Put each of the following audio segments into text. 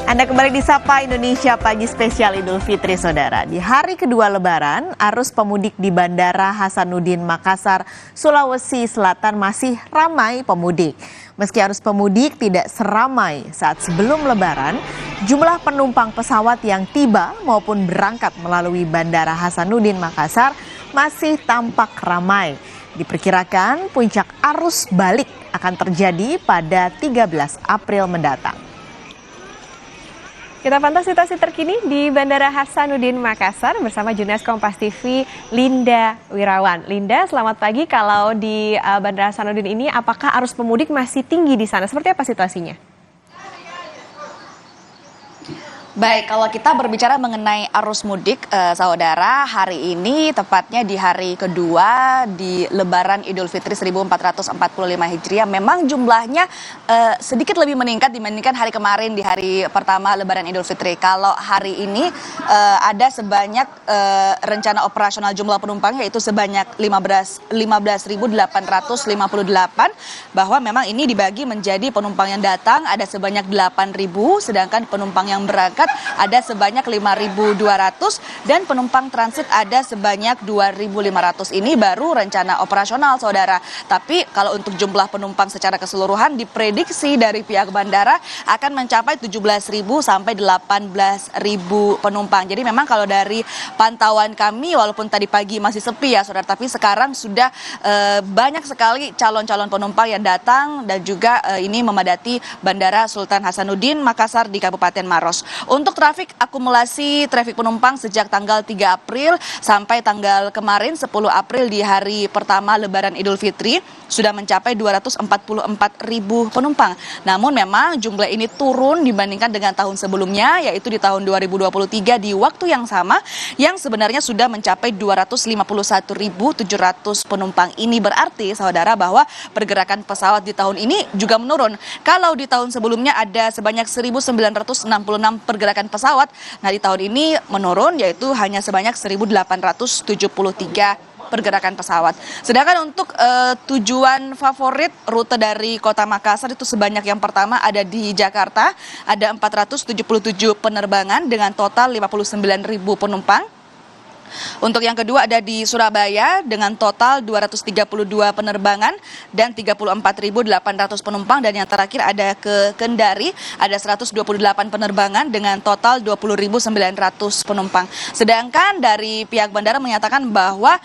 Anda kembali di Sapa Indonesia Pagi Spesial Idul Fitri, Saudara. Di hari kedua Lebaran, arus pemudik di Bandara Hasanuddin Makassar, Sulawesi Selatan masih ramai pemudik. Meski arus pemudik tidak seramai saat sebelum Lebaran, jumlah penumpang pesawat yang tiba maupun berangkat melalui Bandara Hasanuddin Makassar masih tampak ramai. Diperkirakan puncak arus balik akan terjadi pada 13 April mendatang. Kita pantau situasi terkini di Bandara Hasanuddin Makassar bersama jurnalis Kompas TV Linda Wirawan. Linda, selamat pagi. Kalau di Bandara Hasanuddin ini, apakah arus pemudik masih tinggi di sana? Seperti apa situasinya? Baik, kalau kita berbicara mengenai arus mudik, saudara, hari ini tepatnya di hari kedua di Lebaran Idul Fitri 1445 Hijriah, memang jumlahnya sedikit lebih meningkat dibandingkan hari kemarin di hari pertama Lebaran Idul Fitri. Kalau hari ini ada sebanyak rencana operasional jumlah penumpang yaitu sebanyak 15.858, bahwa memang ini dibagi menjadi penumpang yang datang ada sebanyak 8.000, sedangkan penumpang yang berangkat ada sebanyak 5.200 dan penumpang transit ada sebanyak 2.500. Ini baru rencana operasional, saudara. Tapi kalau untuk jumlah penumpang secara keseluruhan diprediksi dari pihak bandara akan mencapai 17.000 sampai 18.000 penumpang. Jadi memang kalau dari pantauan kami walaupun tadi pagi masih sepi ya, saudara, tapi sekarang sudah banyak sekali calon-calon penumpang yang datang dan juga ini memadati Bandara Sultan Hasanuddin Makassar di Kabupaten Maros. Untuk akumulasi trafik penumpang sejak tanggal 3 April sampai tanggal kemarin 10 April di hari pertama Lebaran Idul Fitri sudah mencapai 244.000 penumpang. Namun memang jumlah ini turun dibandingkan dengan tahun sebelumnya, yaitu di tahun 2023 di waktu yang sama yang sebenarnya sudah mencapai 251.700 penumpang. Ini berarti, saudara, bahwa pergerakan pesawat di tahun ini juga menurun. Kalau di tahun sebelumnya ada sebanyak 1.966 pergerakan pesawat, nah di tahun ini menurun yaitu hanya sebanyak 1.873 pergerakan pesawat. Sedangkan untuk tujuan favorit rute dari Kota Makassar itu sebanyak yang pertama ada di Jakarta, ada 477 penerbangan dengan total 59.000 penumpang. Untuk yang kedua ada di Surabaya dengan total 232 penerbangan dan 34.800 penumpang, dan yang terakhir ada ke Kendari ada 128 penerbangan dengan total 20.900 penumpang. Sedangkan dari pihak bandara menyatakan bahwa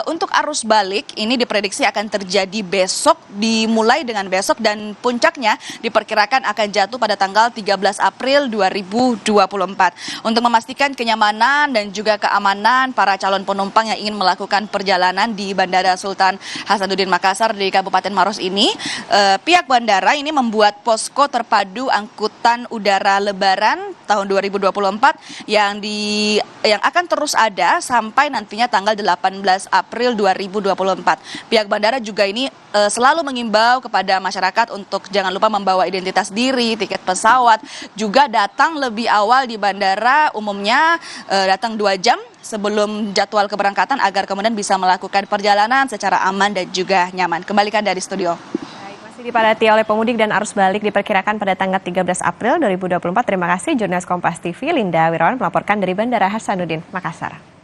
untuk arus balik ini diprediksi akan terjadi besok, dimulai dengan besok, dan puncaknya diperkirakan akan jatuh pada tanggal 13 April 2024. Untuk memastikan kenyamanan dan juga keamanan para calon penumpang yang ingin melakukan perjalanan di Bandara Sultan Hasanuddin Makassar di Kabupaten Maros ini, pihak bandara ini membuat posko terpadu angkutan udara Lebaran tahun 2024 yang akan terus ada sampai nantinya tanggal 18 April 2024. Pihak bandara juga ini selalu mengimbau kepada masyarakat untuk jangan lupa membawa identitas diri, tiket pesawat, juga datang lebih awal di bandara, umumnya datang 2 jam sebelum jadwal keberangkatan agar kemudian bisa melakukan perjalanan secara aman dan juga nyaman. Kembalikan dari studio. Baik, masih dipadati oleh pemudik dan arus balik diperkirakan pada tanggal 13 April 2024. Terima kasih jurnalis Kompas TV Linda Wirawan melaporkan dari Bandara Hasanuddin Makassar.